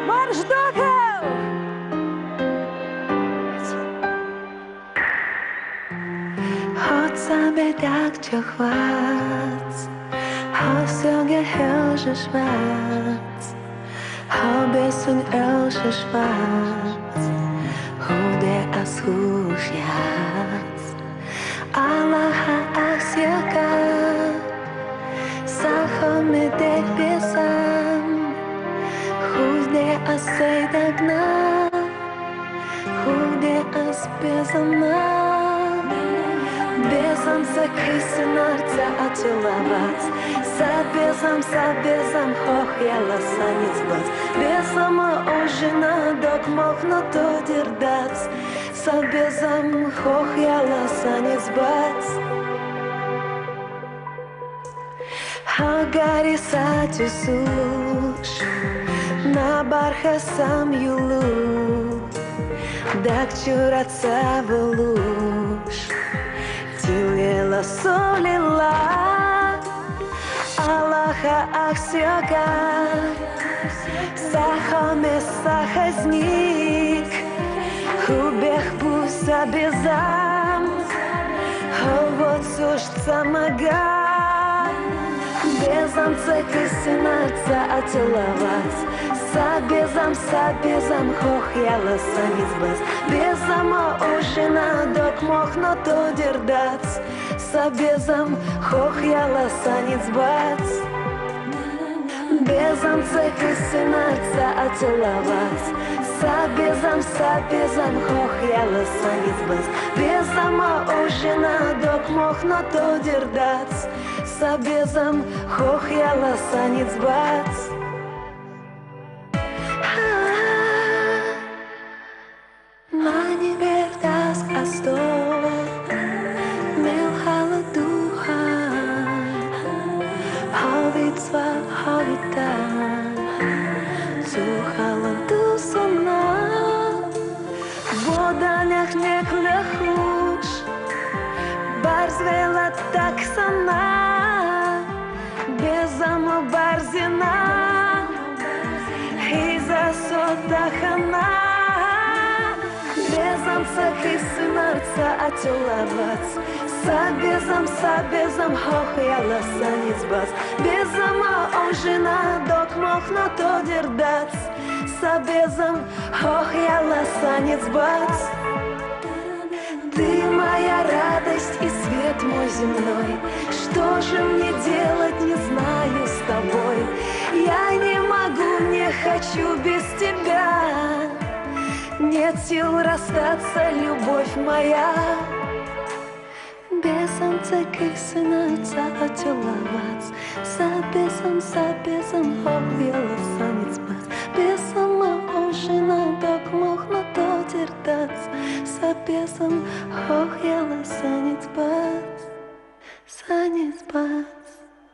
Marsz do tyłu! Chodź sobie tak cię chwać, chodź sobie helże schwarz, hobby sun elsche schwarz, hude as husjas, Allaha aksiaka, sacho me dek besam, hude as seidagna, hude as besama. Безам закрысынарца ачылавац, сабезам хохяла саницбац, безама ожина док мохно тодирдац, сабезам хохяла саницбац. Хагари сатюсуш, на барха сам юлу, дак чураца волуш. Тилела солила, Аллаха ахсяга, сахаме сахазник, хубех буса безам, вот суш самага. Безам цекысынарца ачылавац, сабезам хохяла саницбац, безама ожина док мохно тодирдац, сабезам хохяла саницбац. Безам цекысынарца ачылавац, сабезам хохяла саницбац, безама ожина док мохно тодирдац, сабезам хохяла саницбац. Mani verdas astot, melhala duha, havitva havita, zuhala dusona, vodanях neklehush, barzvela taksana, bezama barzina, hiza sotahana. Безам цакысынарца ачылавац, сабезам хохяла саницбац, безама ожина док мохно тодирдац, сабезам хохяла саницбац. Ты моя радость и свет мой земной, что же мне делать, не знаю с тобой. Я не могу, не хочу без тебя. Нет сил расстаться, любовь моя. Безам цекысынарца ачылавац, сабезам хохяла саницбац, безама ожина док мохно тодирдац, сабезам хохяла саницбац.